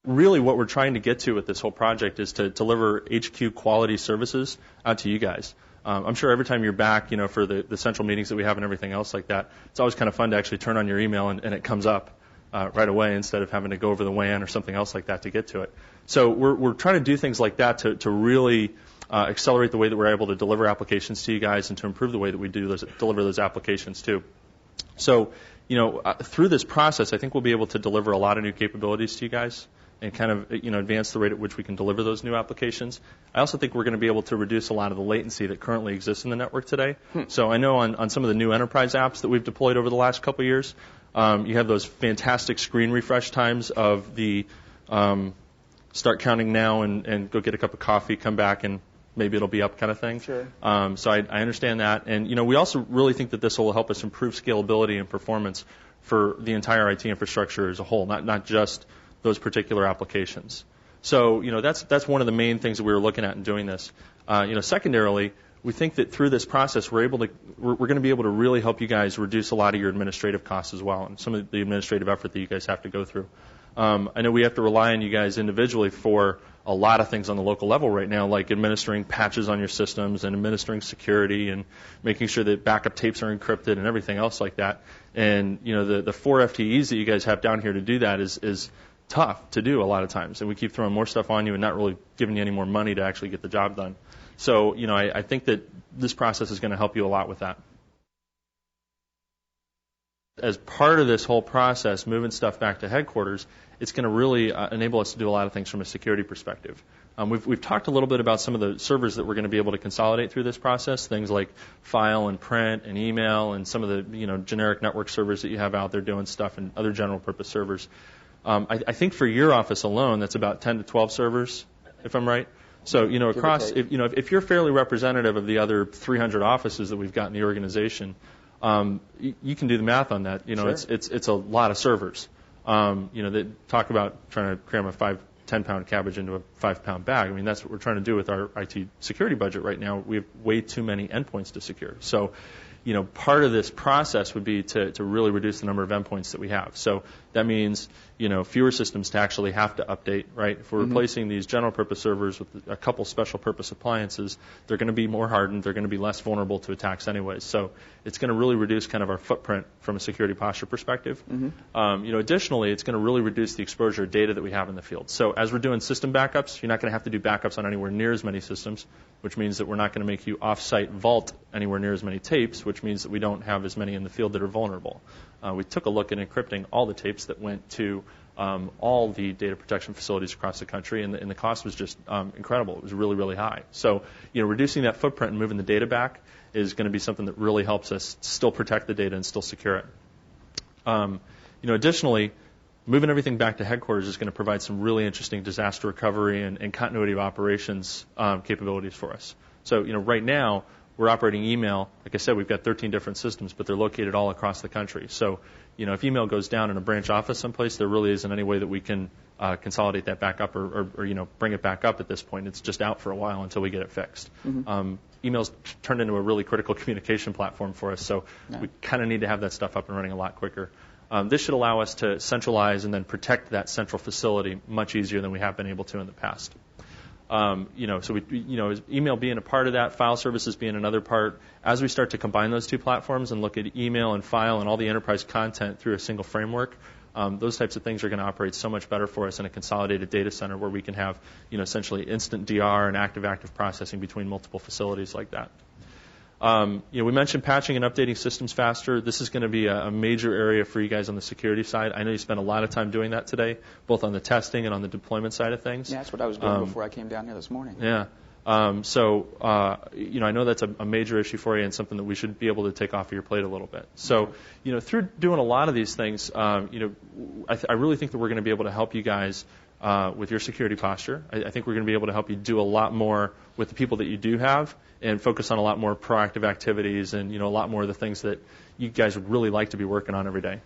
really what we're trying to get to with this whole project is to deliver HQ quality services out to you guys. I'm sure every time you're back, for the central meetings that we have and everything else like that, it's always kind of fun to actually turn on your email and it comes up right away instead of having to go over the WAN or something else like that to get to it. So we're trying to do things like that to really accelerate the way that we're able to deliver applications to you guys and to improve the way that we deliver those applications too. So, through this process, I think we'll be able to deliver a lot of new capabilities to you guys and kind of, advance the rate at which we can deliver those new applications. I also think we're going to be able to reduce a lot of the latency that currently exists in the network today. So I know on some of the new enterprise apps that we've deployed over the last couple of years, you have those fantastic screen refresh times of the start counting now and go get a cup of coffee, come back, and maybe it'll be up kind of thing. Sure. So I understand that. And, we also really think that this will help us improve scalability and performance for the entire IT infrastructure as a whole, not just those particular applications. So, that's one of the main things that we were looking at in doing this. Secondarily, we think that through this process, we're going to be able to really help you guys reduce a lot of your administrative costs as well and some of the administrative effort that you guys have to go through. I know we have to rely on you guys individually for a lot of things on the local level right now, like administering patches on your systems and administering security and making sure that backup tapes are encrypted and everything else like that. And, the 4 FTEs that you guys have down here to do that is tough to do a lot of times. And we keep throwing more stuff on you and not really giving you any more money to actually get the job done. So, I think that this process is going to help you a lot with that. As part of this whole process, moving stuff back to headquarters, it's going to really enable us to do a lot of things from a security perspective. We've talked a little bit about some of the servers that we're going to be able to consolidate through this process, things like file and print and email and some of the generic network servers that you have out there doing stuff and other general purpose servers. I think for your office alone, that's about 10 to 12 servers, if I'm right. So, across, if you're fairly representative of the other 300 offices that we've got in the organization, you can do the math on that. Sure. It's a lot of servers. They talk about trying to cram a 10-pound cabbage into a 5-pound bag. I mean, that's what we're trying to do with our IT security budget right now. We have way too many endpoints to secure. So, part of this process would be to really reduce the number of endpoints that we have. So that means, fewer systems to actually have to update, right? If we're replacing these general purpose servers with a couple special purpose appliances, they're going to be more hardened. They're going to be less vulnerable to attacks anyways. So it's going to really reduce kind of our footprint from a security posture perspective. Additionally, it's going to really reduce the exposure of data that we have in the field. So as we're doing system backups, you're not going to have to do backups on anywhere near as many systems, which means that we're not going to make you off-site vault anywhere near as many tapes, which means that we don't have as many in the field that are vulnerable. We took a look at encrypting all the tapes that went to all the data protection facilities across the country, and the cost was just incredible. It was really, really high. So, reducing that footprint and moving the data back is going to be something that really helps us still protect the data and still secure it. Additionally, moving everything back to headquarters is going to provide some really interesting disaster recovery and continuity of operations capabilities for us. So, right now, we're operating email. Like I said, we've got 13 different systems, but they're located all across the country. So, if email goes down in a branch office someplace, there really isn't any way that we can consolidate that back up or bring it back up at this point. It's just out for a while until we get it fixed. Email's turned into a really critical communication platform for us, so we kind of need to have that stuff up and running a lot quicker. This should allow us to centralize and then protect that central facility much easier than we have been able to in the past. So email being a part of that, file services being another part. As we start to combine those two platforms and look at email and file and all the enterprise content through a single framework, those types of things are going to operate so much better for us in a consolidated data center where we can have, essentially instant DR and active processing between multiple facilities like that. We mentioned patching and updating systems faster. This is going to be a major area for you guys on the security side. I know you spent a lot of time doing that today, both on the testing and on the deployment side of things. Yeah, that's what I was doing before I came down here this morning. Yeah. I know that's a major issue for you and something that we should be able to take off of your plate a little bit. So, through doing a lot of these things, I really think that we're going to be able to help you guys with your security posture. I think we're going to be able to help you do a lot more with the people that you do have and focus on a lot more proactive activities and, a lot more of the things that you guys would really like to be working on every day.